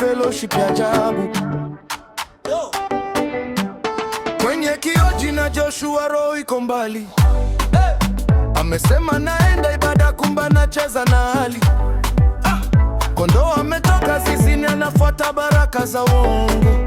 fellowship ya ajabu. Kwenye kioji na Joshua roho iko mbali. Amesema naenda ibada, kumba nacheza na hali. Kondoo ametoka zizini, anafuata baraka za uongo.